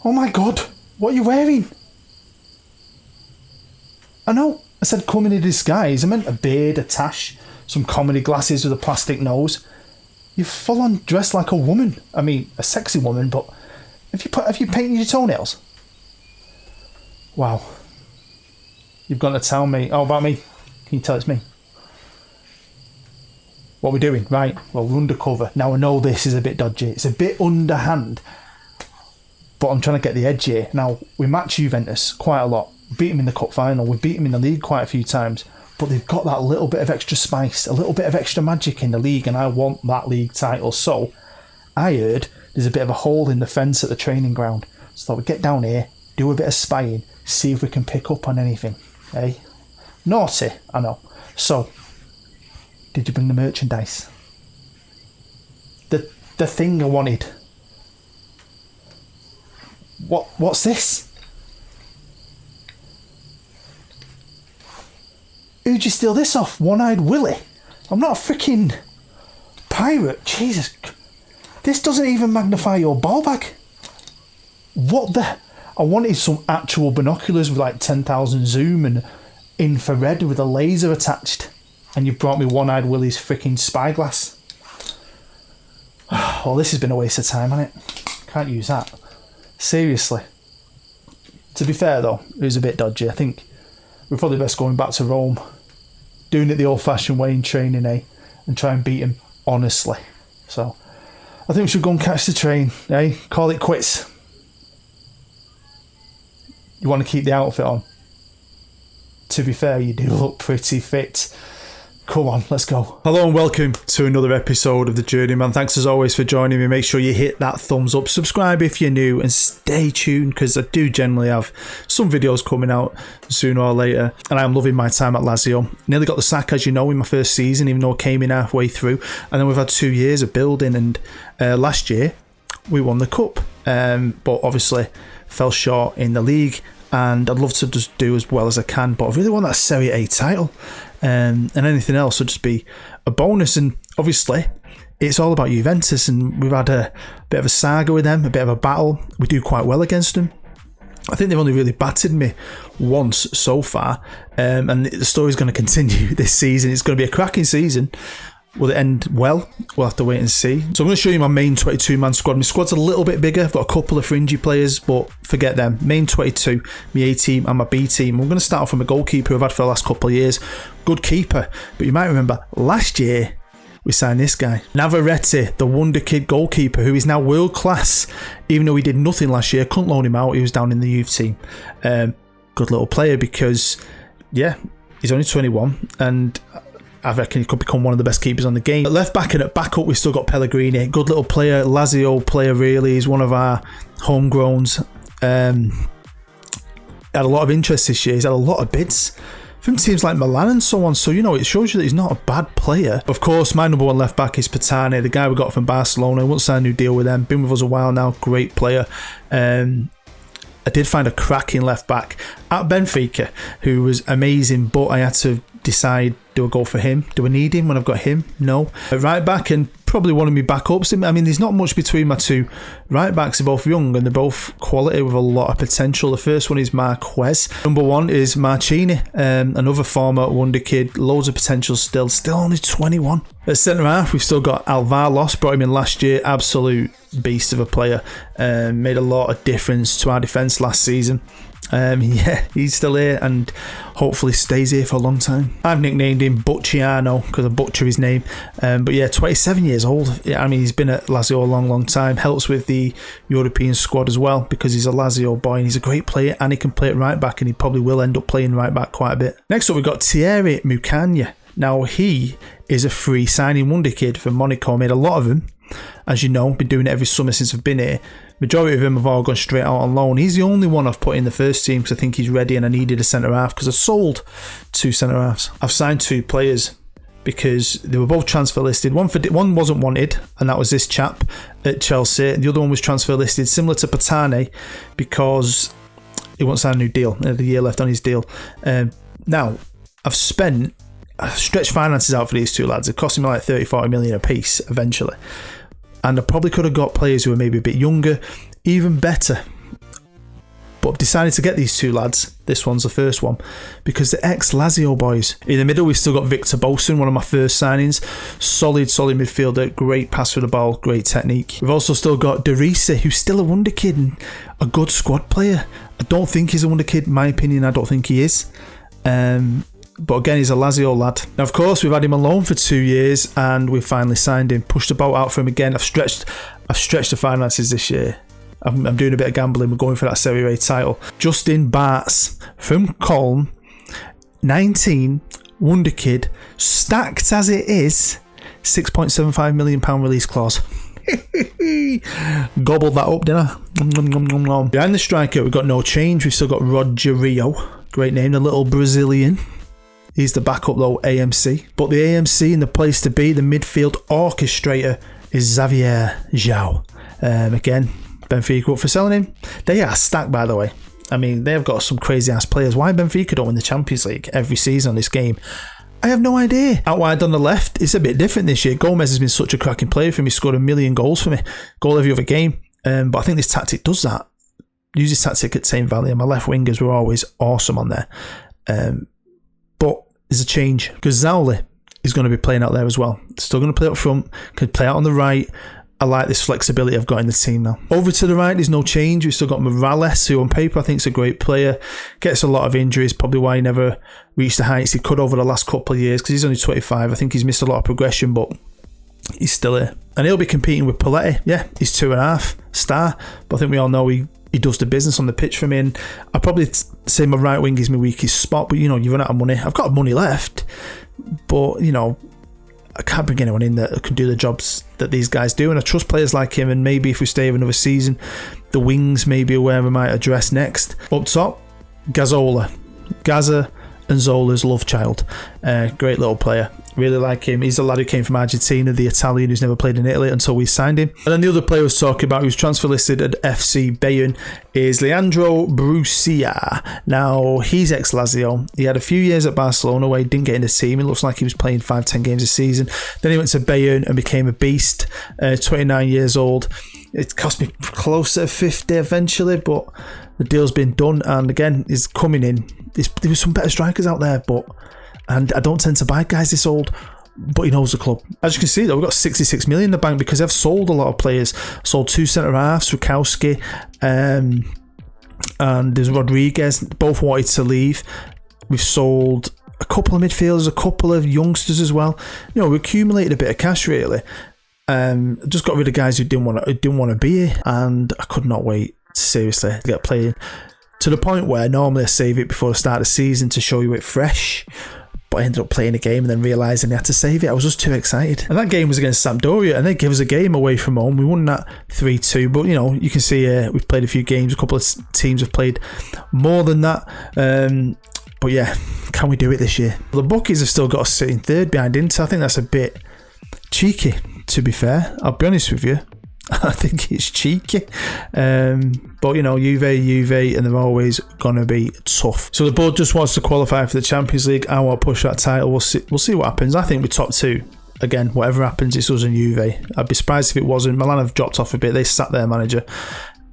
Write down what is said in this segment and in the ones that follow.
Oh my God, what are you wearing? I know, I said come in a disguise. I meant a beard, a tash, some comedy glasses with a plastic nose. You're full on dressed like a woman. I mean, a sexy woman, but have you painted your toenails? Wow. You've got to tell me. Oh, about me? Can you tell it's me? What we're doing? Right, well, we're undercover. Now, I know this is a bit dodgy. It's a bit underhand. But I'm trying to get the edge here. Now, we match Juventus quite a lot. We beat them in the cup final. We beat them in the league quite a few times. But they've got that little bit of extra spice, a little bit of extra magic in the league, and I want that league title. So, I heard there's a bit of a hole in the fence at the training ground. So I thought we'd get down here, do a bit of spying, see if we can pick up on anything. Hey? Naughty, I know. So, did you bring the merchandise? The thing I wanted. What's this? Who'd you steal this off? One-Eyed Willie? I'm not a freaking pirate. Jesus. This doesn't even magnify your ball bag. What the... I wanted some actual binoculars with like 10,000 zoom and infrared with a laser attached. And you brought me One-Eyed Willie's freaking spyglass. Well, this has been a waste of time, hasn't it? Can't use that. Seriously. To be fair though, it was a bit dodgy. I think we're probably best going back to Rome. Doing it the old-fashioned way in training, eh? And try and beat him honestly. So, I think we should go and catch the train, eh? Call it quits. You want to keep the outfit on? To be fair, you do look pretty fit. Come on, let's go. Hello and welcome to another episode of the Journeyman. Thanks as always for joining me. Make sure you hit that thumbs up, subscribe if you're new, and stay tuned because I do generally have some videos coming out sooner or later. And I'm loving my time at Lazio. Nearly got the sack, as you know, in my first season, even though I came in halfway through. And then we've had 2 years of building, and last year we won the cup, but obviously fell short in the league. And I'd love to just do as well as I can, but I really want that Serie A title. And anything else would just be a bonus. And obviously, it's all about Juventus, and we've had a bit of a saga with them, a bit of a battle. We do quite well against them. I think they've only really battered me once so far, and the story's going to continue this season. It's going to be a cracking season. Will it end well? We'll have to wait and see. So I'm going to show you my main 22-man squad. My squad's a little bit bigger. I've got a couple of fringy players, but forget them. Main 22, my A team and my B team. I'm going to start off with a goalkeeper who I've had for the last couple of years. Good keeper. But you might remember, last year, we signed this guy. Navarrete, the wonder kid goalkeeper, who is now world class. Even though he did nothing last year, couldn't loan him out. He was down in the youth team. Good little player because, yeah, he's only 21 and I reckon he could become one of the best keepers on the game. At left back and at back up, we've still got Pellegrini. Good little player, Lazio player really. He's one of our homegrowns. Had a lot of interest this year. He's had a lot of bids from teams like Milan and so on. So, you know, it shows you that he's not a bad player. Of course, my number one left back is Patane, the guy we got from Barcelona. I won't sign a new deal with them. Been with us a while now. Great player. I did find a cracking left back at Benfica who was amazing, but I had to decide, do I go for him? Do I need him when I've got him? No. At right back, and probably one of my backups. I mean, there's not much between my two right backs. They're both young and they're both quality with a lot of potential. The first one is Marquez. Number one is Marcini, another former wonder kid. Loads of potential still only 21. At centre half, we've still got Alvaros. Brought him in last year. Absolute beast of a player. Made a lot of difference to our defence last season. Yeah, he's still here and hopefully stays here for a long time. I've nicknamed him Butchiano because I butcher his name. But yeah, 27 years old. Yeah, I mean, he's been at Lazio a long time. Helps with the European squad as well because he's a Lazio boy and he's a great player and he can play at right back and he probably will end up playing right back quite a bit. Next up, we've got Thierry Mukanya. Now, he is a free signing wonder kid from Monaco. Made a lot of them. As you know, been doing it every summer since I've been here. Majority of them have all gone straight out on loan. He's the only one I've put in the first team because I think he's ready and I needed a centre-half because I sold 2 centre-halves. I've signed 2 players because they were both transfer listed. One wasn't wanted and that was this chap at Chelsea. The other one was transfer listed similar to Patane because he won't sign a new deal. He had a year left on his deal. Now, I've stretched finances out for these 2 lads. It cost me like 30-40 million a piece eventually. And I probably could have got players who were maybe a bit younger, even better. but I've decided to get these two lads. This one's the first one because they're ex-Lazio boys. In the middle, we've still got Victor Bosen, one of my first signings. Solid midfielder, great pass for the ball, great technique. We've also still got Derisi, who's still a wonder kid and a good squad player. I don't think he's a wonder kid. In my opinion, I don't think he is. But again, he's a Lazio lad. Now, of course, we've had him on loan for 2 years and we've finally signed him. Pushed the boat out for him again. I've stretched the finances this year. I'm doing a bit of gambling. We're going for that Serie A title. Justin Bartz from Colm, 19, wonder kid, stacked as it is, £6.75 million release clause. Gobbled that up, didn't I? Behind the striker, we've got no change. We've still got Rogerio. Great name, the little Brazilian. He's the backup though, AMC. But the AMC and the place to be, the midfield orchestrator, is Xavier João. Again, Benfica up for selling him. They are stacked, by the way. I mean, they've got some crazy ass players. Why Benfica don't win the Champions League every season on this game, I have no idea. Out wide on the left, it's a bit different this year. Gomez has been such a cracking player for me. He scored 1 million goals for me. Goal every other game. But I think this tactic does that. Use this tactic at St. Valley, and my left wingers were always awesome on there. But there's a change because Zauli is going to be playing out there as well. Still going to play up front, could play out on the right. I like this flexibility I've got in the team now. Over to the right, there's no change. We've still got Morales, who on paper I think is a great player. Gets a lot of injuries, probably why he never reached the heights he could over the last couple of years because he's only 25. I think he's missed a lot of progression, but he's still here. And he'll be competing with Paletti. Yeah, he's 2.5 star, but I think we all know he does the business on the pitch for me. And I'd probably say my right wing is my weakest spot, but you run out of money. I've got money left, but I can't bring anyone in that can do the jobs that these guys do, and I trust players like him. And maybe if we stay for another season, the wings maybe are where we might address next. Up top, Gazzola. Gaza and Zola's love child. Great little player. Really like him. He's the lad who came from Argentina, the Italian who's never played in Italy until we signed him. And then the other player I was talking about who's transfer listed at FC Bayern is Leandro Brucia. Now, he's ex-Lazio. He had a few years at Barcelona where he didn't get in the team. It looks like he was playing 5-10 games a season. Then he went to Bayern and became a beast. 29 years old. It cost me close to 50 eventually, but the deal's been done. And again, he's coming in. There were some better strikers out there, and I don't tend to buy guys this old, but he knows the club. As you can see, though, we've got 66 million in the bank because I've sold a lot of players. Sold 2 centre-halves, Rukowski, and there's Rodriguez. Both wanted to leave. We've sold a couple of midfielders, a couple of youngsters as well. We accumulated a bit of cash, really. Just got rid of guys who didn't want to be here, and I could not wait, seriously, to get playing. To the point where normally I save it before the start of the season to show you it fresh, but I ended up playing a game and then realising I had to save it. I was just too excited. And that game was against Sampdoria, and they gave us a game away from home. We won that 3-2, but you can see we've played a few games. A couple of teams have played more than that. But yeah, can we do it this year? The bookies have still got us sitting third behind Inter. I think that's a bit cheeky, to be fair. I'll be honest with you. I think it's cheeky. But Juve, and they're always going to be tough. So the board just wants to qualify for the Champions League. I want to push that title. We'll see what happens. I think we're top 2. Again, whatever happens, it's us and Juve. I'd be surprised if it wasn't. Milan have dropped off a bit. They sat their manager.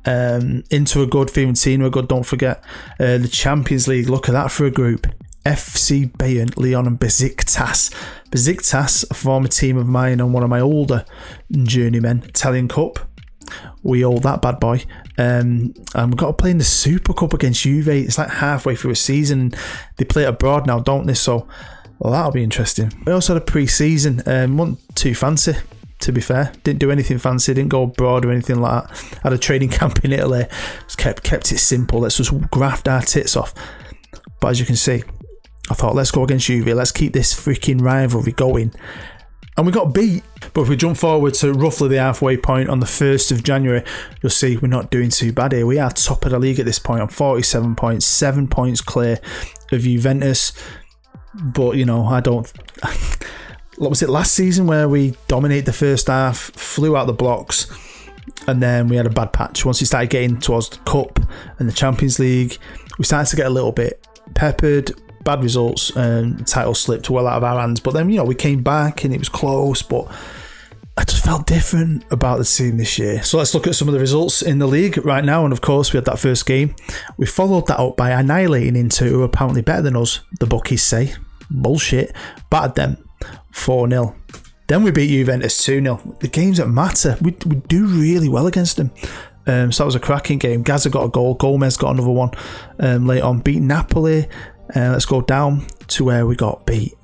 Into a good, Fiorentina a good, don't forget. The Champions League, look at that for a group. FC Bayern, Lyon and Besiktas. Besiktas, a former team of mine and one of my older Journeyman. Italian Cup. We hold that bad boy. And we've got to play in the Super Cup against Juve. It's like halfway through a season. They play it abroad now, don't they? So that'll be interesting. We also had a pre-season. Wasn't too fancy, to be fair. Didn't do anything fancy. Didn't go abroad or anything like that. Had a training camp in Italy. Just kept it simple. Let's just graft our tits off. But as you can see, I thought, let's go against Juve. Let's keep this freaking rivalry going. And we got beat. But if we jump forward to roughly the halfway point on the 1st of January, you'll see we're not doing too bad here. We are top of the league at this point on 47 points, 7 points clear of Juventus. But, I don't... What was it last season where we dominated the first half, flew out the blocks, and then we had a bad patch. Once we started getting towards the Cup and the Champions League, we started to get a little bit peppered. Bad results, and the title slipped well out of our hands. But then, we came back and it was close. But I just felt different about the team this year. So let's look at some of the results in the league right now. And of course, we had that first game. We followed that up by annihilating Inter, who are apparently better than us, the bookies say. Bullshit. Battered them 4-0. Then we beat Juventus 2-0. The games that matter, we do really well against them. So that was a cracking game. Gaza got a goal. Gomez got another one late on. Beat Napoli. Let's go down to where we got beat.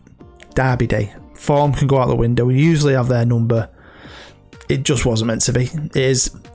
Derby Day. Form can go out the window. We usually have their number. It just wasn't meant to be. It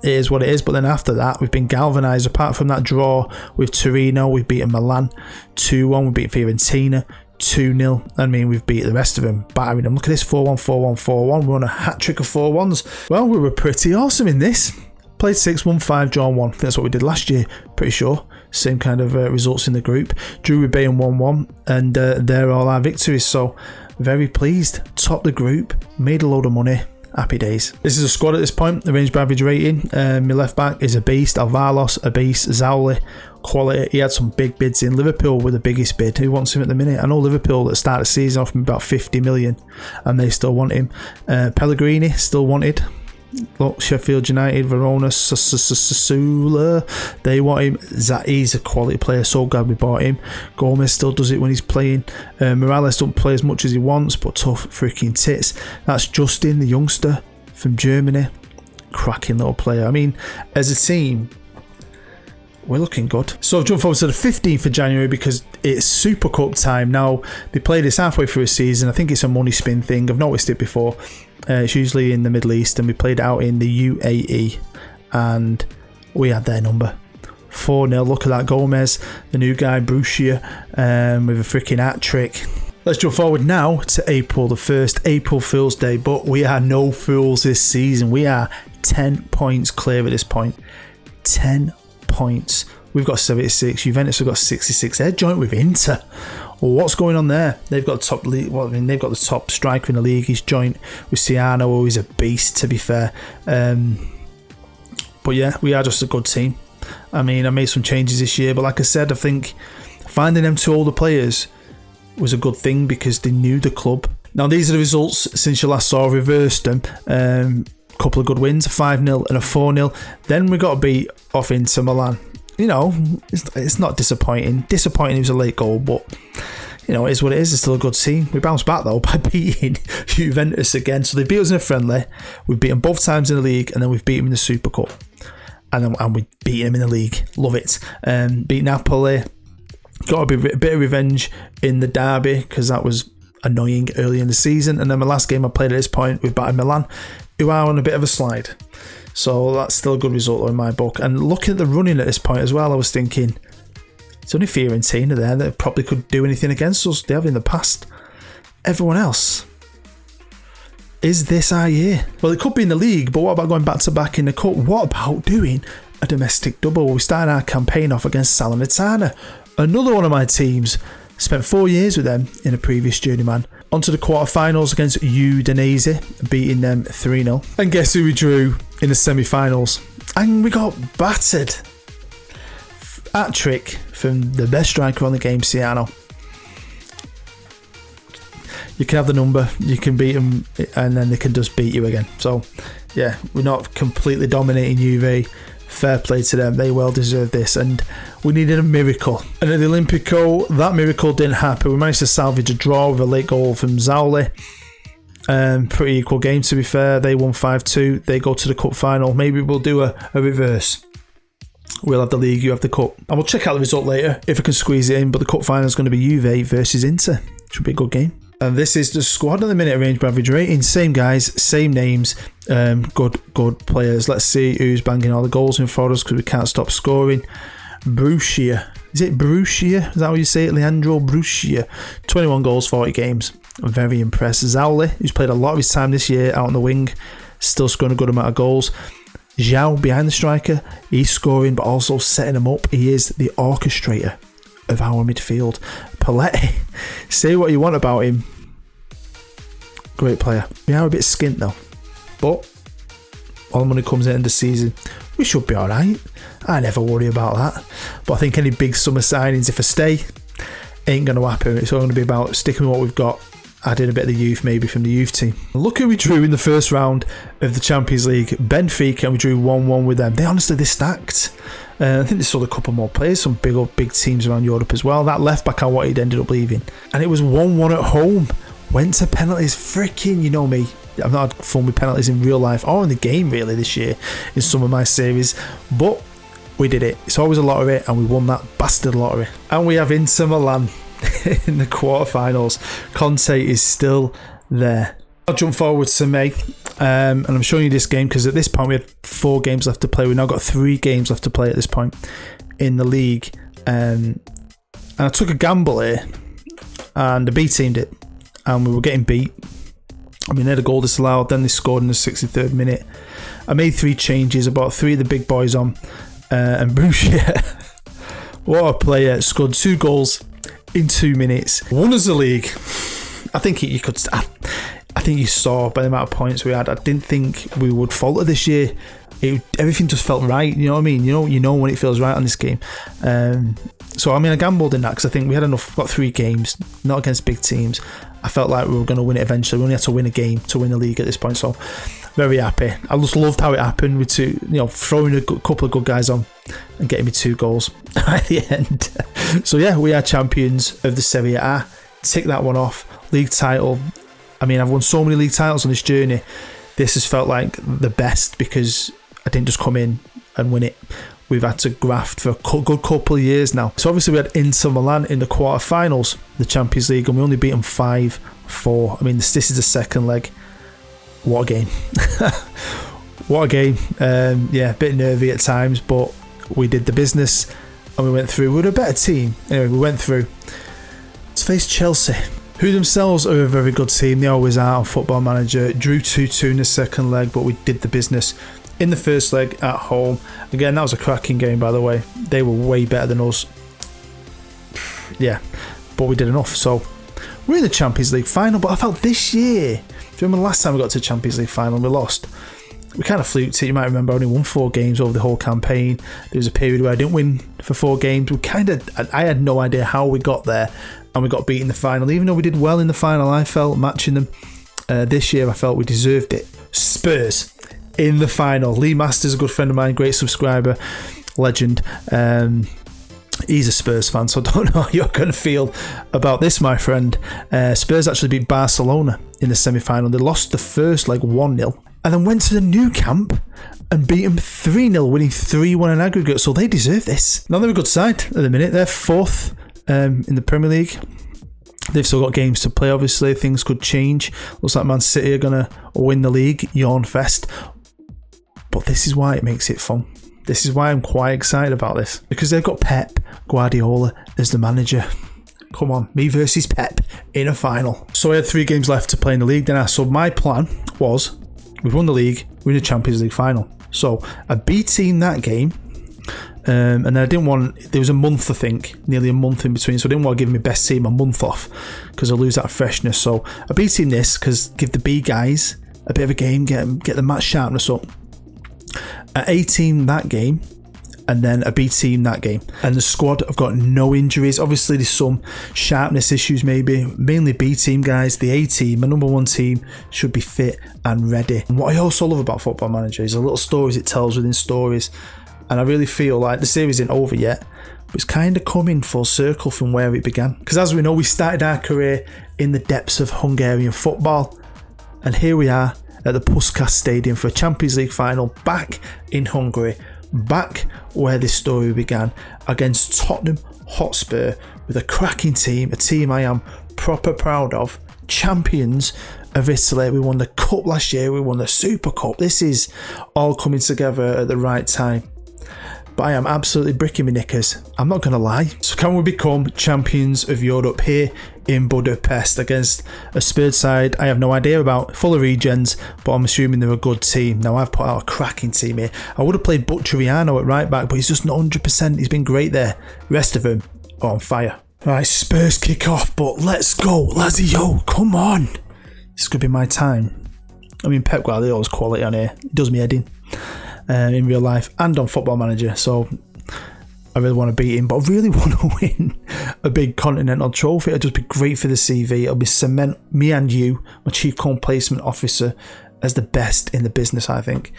is what it is. But then after that, we've been galvanised. Apart from that draw with Torino, we've beaten Milan 2-1. We beat Fiorentina 2-0. I mean, we've beat the rest of them, battering them. Look at this, 4-1, 4-1, 4-1. We're on a hat-trick of 4-1s. Well, we were pretty awesome in this. Played 6, won 5, drawn 1. I think that's what we did last year, pretty sure. Same kind of results in the group. Drew with Bayern 1-1, and they're all our victories. So, very pleased. Top the group, made a load of money. Happy days. This is a squad at this point, arranged by average rating. My left back is a beast. Alvaros, a beast. Zauli, quality. He had some big bids in. Liverpool were the biggest bid. Who wants him at the minute? I know Liverpool at the start of the season offered him about 50 million, and they still want him. Pellegrini, still wanted. Look, Sheffield United, Verona, Sassuolo, they want him. He's a quality player, so glad we bought him. Gomez still does it when he's playing. Morales don't play as much as he wants, but tough freaking tits. That's Justin, the youngster from Germany. Cracking little player. I mean, as a team, we're looking good. So I've jumped forward to the 15th of January because it's Super Cup time. Now, they play this halfway through a season. I think it's a money spin thing. I've noticed it before. It's usually in the Middle East, and we played out in the UAE, and we had their number. 4-0. Look at that. Gomez, the new guy, Brucia, with a freaking hat-trick. Let's jump forward now to April the 1st, April Fool's Day, but we are no fools this season. We are 10 points clear at this point. 10 points. We've got 76. Juventus have got 66. They're joint with Inter. Well, what's going on there? They've got the top league. Well, I mean, they've got the top striker in the league. He's joint with Ciano, who is a beast, to be fair. But yeah, we are just a good team. I mean, I made some changes this year, but like I said, I think finding them two older players was a good thing because they knew the club. Now, these are the results since you last saw. Reversed them. Couple of good wins, a 5-0 and a 4-0. Then we got beat off Inter Milan. You know, it's not disappointing. Disappointing it was a late goal, but you know, it is what it is. It's still a good team. We bounced back though by beating Juventus again. So they beat us in a friendly. We've beaten both times in the league, and then we've beaten them in the Super Cup. And we beat them in the league. Love it. Beat Napoli. Got a bit of revenge in the derby because that was annoying early in the season. And then my last game I played at this point, we've battered Milan, who are on a bit of a slide. So that's still a good result in my book. And looking at the running at this point as well, I was thinking, it's only Fiorentina there that probably could do anything against us. They have in the past. Everyone else. Is this our year? Well, it could be in the league, but what about going back to back in the cup? What about doing a domestic double? We started our campaign off against Salernitana. Another one of my teams. Spent 4 years with them in a previous Journeyman. On to the quarterfinals against Udinese, beating them 3-0. And guess who we drew in the semi-finals? And we got battered. Hat-trick from the best striker on the game, Ciano. You can have the number, you can beat them, and then they can just beat you again. So, yeah, we're not completely dominating Juve. Fair play to them, they well deserve this, and we needed a miracle. And at the Olimpico, that miracle didn't happen. We managed to salvage a draw with a late goal from Zauli. Pretty equal game, to be fair. They won 5-2. They go to the cup final. Maybe we'll do a reverse. We'll have the league, you have the cup. And we'll check out the result later if I can squeeze it in. But the cup final is going to be Juve versus Inter. Should be a good game. And this is the squad at the minute, arranged by average rating. Same guys, same names, good players. Let's see who's banging all the goals in for us because we can't stop scoring. Brucia. Is it Brucia? Is that how you say it? Leandro Brucia. 21 goals, 40 games. I'm very impressed. Zauli, who's played a lot of his time this year out on the wing, still scoring a good amount of goals. Zhao behind the striker, he's scoring but also setting them up. He is the orchestrator of our midfield. Paletti, say what you want about him. Great player. We are a bit skint though, but all the money comes in the season. We should be alright. I never worry about that. But I think any big summer signings, if I stay, ain't going to happen. It's all going to be about sticking with what we've got added a bit of the youth, maybe from the youth team. Look who we drew in the first round of the Champions League, Benfica, and we drew 1-1 with them. They're stacked. I think they sold a couple more players, some big teams around Europe as well. That left back I wanted ended up leaving. And it was 1-1 at home. Went to penalties. Freaking, you know me, I've not had fun with penalties in real life or in the game really this year in some of my series. But we did it. It's always a lottery, and we won that bastard lottery. And we have Inter Milan in the quarterfinals. Conte is still there. I'll jump forward to May, and I'm showing you this game because at this point we had 4 games left to play. We've now got 3 games left to play at this point in the league. And I took a gamble here, and the B teamed it, and we were getting beat. I mean, they had a goal disallowed, then they scored in the 63rd minute. I made 3 changes, I brought 3 of the big boys on, and Boucher, what a player, scored 2 goals in 2 minutes. Won us the league. I think I think you saw by the amount of points we had. I didn't think we would falter this year. Everything just felt right. You know what I mean? You know when it feels right on this game. So I mean, I gambled in that because I think we had enough. Got 3 games, not against big teams. I felt like we were going to win it eventually. We only had to win a game to win the league at this point. So very happy. I just loved how it happened with throwing a couple of good guys on and getting me 2 goals at the end. So yeah, we are champions of the Serie A. Tick that one off. League title. I mean, I've won so many league titles on this journey. This has felt like the best because I didn't just come in and win it. We've had to graft for a good couple of years now. So obviously we had Inter Milan in the quarterfinals, the Champions League, and we only beat them 5-4. I mean, this is the second leg. What a game. What a game. Yeah, a bit nervy at times, but we did the business and we went through. We were a better team. Anyway, we went through to face Chelsea, who themselves are a very good team. They always are on Football Manager. Drew 2-2 in the second leg, but we did the business in the first leg at home. Again, that was a cracking game, by the way. They were way better than us. Yeah, but we did enough. So we're in the Champions League final, but I felt this year, do you remember the last time we got to the Champions League final and we lost? We kind of fluked it. You might remember I only won 4 games over the whole campaign. There was a period where I didn't win for 4 games. I had no idea how we got there, and we got beat in the final. Even though we did well in the final, I felt matching them. This year I felt we deserved it. Spurs in the final. Lee Masters, a good friend of mine, great subscriber, legend. He's a Spurs fan, so I don't know how you're going to feel about this, my friend. Spurs actually beat Barcelona in the semi-final. They lost the first leg 1-0 and then went to the new camp and beat them 3-0, winning 3-1 in aggregate. So they deserve this. Now they're a good side at the minute. They're 4th in the Premier League. They've still got games to play, obviously. Things could change. Looks like Man City are going to win the league. Yawn fest. But this is why it makes it fun. This is why I'm quite excited about this. Because they've got Pep Guardiola as the manager. Come on, me versus Pep in a final. So I had 3 games left to play in the league. So my plan was, we've won the league, we're in the Champions League final. So I B-teamed that game. And then I didn't want, there was a month, I think, nearly a month in between, so I didn't want to give my best team a month off because I'll lose that freshness. So I B-teamed this because give the B guys a bit of a game, get the match sharpness up. I A-teamed that game and then a B-team that game. And the squad have got no injuries. Obviously there's some sharpness issues maybe, mainly B-team guys. The A-team, my number 1 team, should be fit and ready. And what I also love about Football Manager is the little stories it tells within stories. And I really feel like the series isn't over yet, but it's kind of coming full circle from where it began. Because as we know, we started our career in the depths of Hungarian football. And here we are at the Puskás Stadium for a Champions League final back in Hungary, back where this story began, against Tottenham Hotspur with a cracking team, a team I am proper proud of, champions of Italy. We won the Cup last year, we won the Super Cup. This is all coming together at the right time. But I am absolutely bricking my knickers. I'm not going to lie. So can we become champions of Europe here in Budapest against a Spurs side I have no idea about, full of regens, but I'm assuming they're a good team. Now I've put out a cracking team here. I would have played Butcheriano at right back, but he's just not 100%. He's been great there. The rest of them are on fire. Right, Spurs kick off, but let's go. Lazio, come on. This could be my time. I mean, Pep Guardiola's quality on here. He does me head in. In real life and on Football Manager, so I really want to beat him, but I really want to win a big continental trophy. It'd just be great for the CV. It'll be cement me and you, my chief comp placement officer, as the best in the business, I think.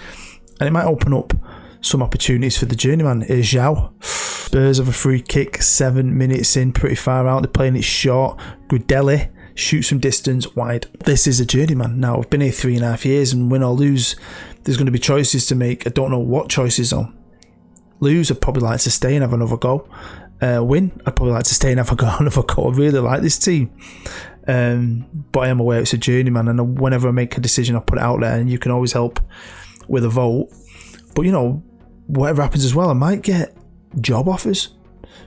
And it might open up some opportunities for the journeyman. Here's Zhao. Spurs have a free kick, 7 minutes in, pretty far out. They're playing it short. Gudeli shoots from distance, wide. This is a journeyman. Now, I've been here 3.5 years, and win or lose, there's going to be choices to make. I don't know what choices on. Lose, I'd probably like to stay and have another go. Win, I'd probably like to stay and have another go. I really like this team. But I am aware it's a journeyman, and whenever I make a decision, I'll put it out there, and you can always help with a vote. But, you know, whatever happens as well, I might get job offers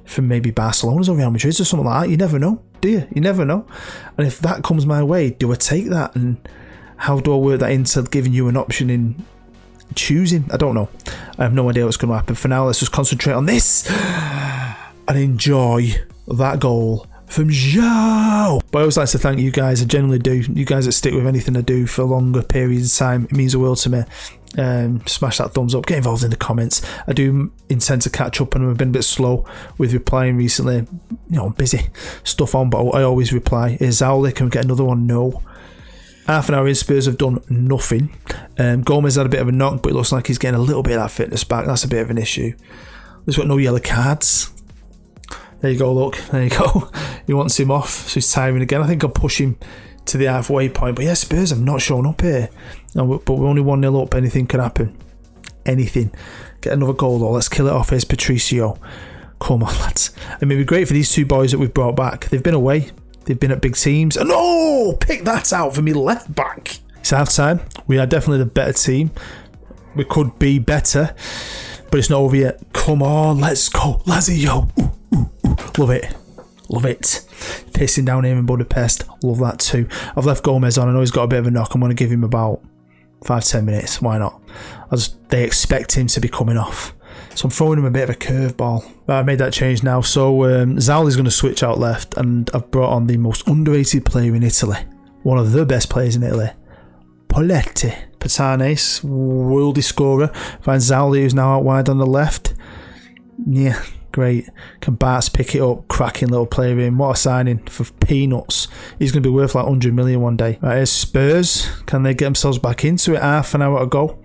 from maybe Barcelona's or Real Madrid's or something like that. You never know, do you? You never know. And if that comes my way, do I take that? And how do I work that into giving you an option in choosing? I don't know. I have no idea what's going to happen. For now, let's just concentrate on this and enjoy that goal from Zhao. But I always like to thank you guys. I genuinely do. You guys that stick with anything I do for longer periods of time, it means the world to me. Smash that thumbs up, get involved in the comments. I do intend to catch up, and I've been a bit slow with replying recently. You know, busy stuff on, but I always reply. Is Zhao, can we get another one? No. Half an hour in, Spurs have done nothing. Gomez had a bit of a knock, but it looks like he's getting a little bit of that fitness back. That's a bit of an issue. He's got no yellow cards. There you go, look. There you go. He wants him off, so he's tiring again. I think I'll push him to the halfway point. But yeah, Spurs have not shown up here. No, but we're only 1-0 up. Anything can happen. Anything. Get another goal though. Let's kill it off. Here's Patricio. Come on, lads. It may be great for these two boys that we've brought back. They've been away. They've been at big teams. And oh, pick that out for me left back. It's half time. We are definitely the better team. We could be better, but it's not over yet. Come on, let's go. Lazio. Love it. Love it. Pissing down here in Budapest. Love that too. I've left Gomez on. I know he's got a bit of a knock. I'm going to give him about 5-10 minutes. Why not? They expect him to be coming off. So I'm throwing him a bit of a curveball. I made that change now. So Zal is going to switch out left, and I've brought on the most underrated player in Italy. One of the best players in Italy. Poletti. Patanes, worldy scorer. Find Zalli, who's now out wide on the left. Yeah, great. Can Bart's pick it up? Cracking little player in. What a signing for peanuts. He's going to be worth like 100 million one day. Right, here's Spurs. Can they get themselves back into it? Half an hour to go.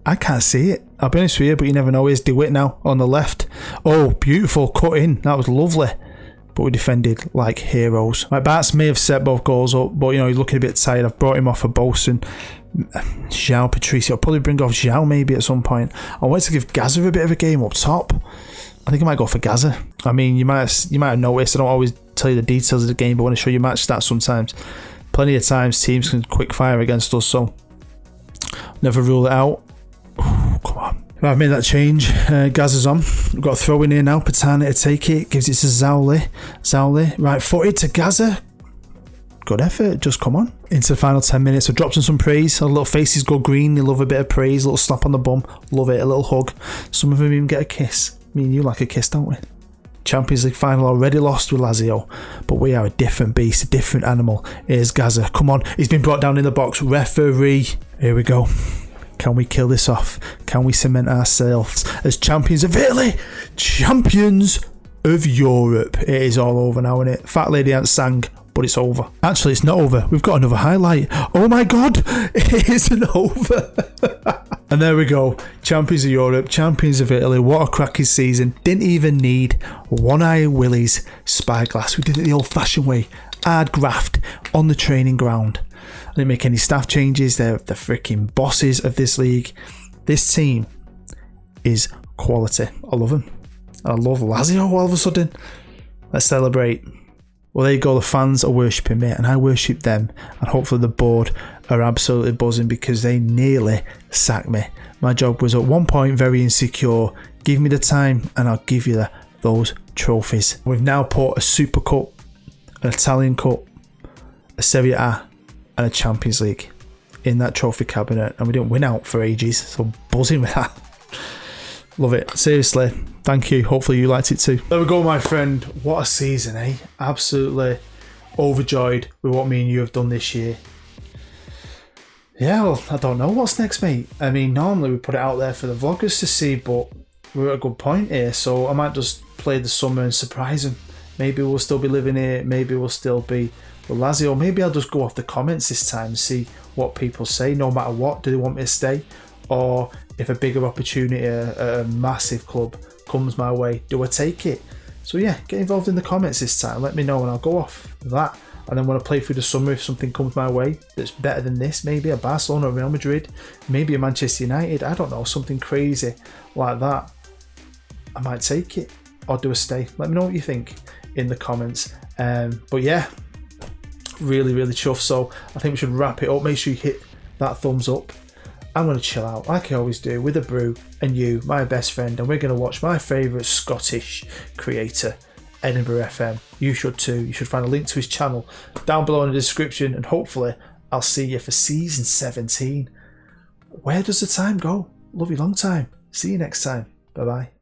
I can't see it. I'll be honest with you, but you never know. Here's DeWitt now on the left. Oh, beautiful cut in. That was lovely. But we defended like heroes. Right, Bart's may have set both goals up, but you know, he's looking a bit tired. I've brought him off for Bosun. João Patricio. I'll probably bring off João maybe at some point. I want to give Gaza a bit of a game up top. I think I might go for Gaza. I mean, you might have noticed, I don't always tell you the details of the game, but when I show you match stats sometimes, plenty of times teams can quick fire against us, so never rule it out. Ooh, come on. Right, I've made that change. Gaza's on. We've got a throw in here now. Patani to take it. Gives it to Zauli. Right footed to Gaza. Good effort. Just come on. Into the final 10 minutes. I've dropped in some praise. Our little faces go green. They love a bit of praise. A little slap on the bum. Love it. A little hug. Some of them even get a kiss. Me and you like a kiss, don't we? Champions League final already lost with Lazio, but we are a different beast, a different animal. Here's Gaza. Come on. He's been brought down in the box. Referee. Here we go. Can we kill this off? Can we cement ourselves as champions of Italy? Champions of Europe. It is all over now, isn't it? Fat lady ain't sang, but it's over. Actually, it's not over. We've got another highlight. Oh my God, it isn't over. And there we go. Champions of Europe, champions of Italy. What a cracking season. Didn't even need one-eye Willie's spyglass. We did it the old-fashioned way. Hard graft on the training ground. I didn't make any staff changes. They're the freaking bosses of this league. This team is quality. I love them. I love Lazio all of a sudden. Let's celebrate. Well, there you go. The fans are worshipping me and I worship them. And hopefully the board are absolutely buzzing because they nearly sacked me. My job was at one point very insecure. Give me the time and I'll give you those trophies. We've now put a Super Cup, an Italian Cup, a Serie A and a Champions League in that trophy cabinet, and we didn't win out for ages, so I'm buzzing with that. Love it. Seriously, thank you. Hopefully you liked it too. There we go, my friend. What a season, eh? Absolutely overjoyed with what me and you have done this year. yeah, well, I don't know what's next, mate. I mean, normally we put it out there for the vloggers to see, but we're at a good point here, so I might just play the summer and surprise them. Maybe we'll still be living here, maybe we'll still be with Lazio, or maybe I'll just go off the comments this time and see what people say, no matter what. Do they want me to stay? Or if a bigger opportunity at a massive club comes my way, do I take it? So yeah, get involved in the comments this time, let me know and I'll go off that. And then when I play through the summer, if something comes my way that's better than this, maybe a Barcelona, Real Madrid, maybe a Manchester United, I don't know, something crazy like that, I might take it. Or do I stay? Let me know what you think in the comments. But yeah, really chuffed. So I think we should wrap it up. Make sure you hit that thumbs up. I'm going to chill out like I always do with a brew and you, my best friend, and we're going to watch my favourite Scottish creator, Edinburgh FM. You should too. You should find a link to his channel down below in the description, and hopefully I'll see you for season 17. Where does the time go? Love you long time. See you next time. Bye bye.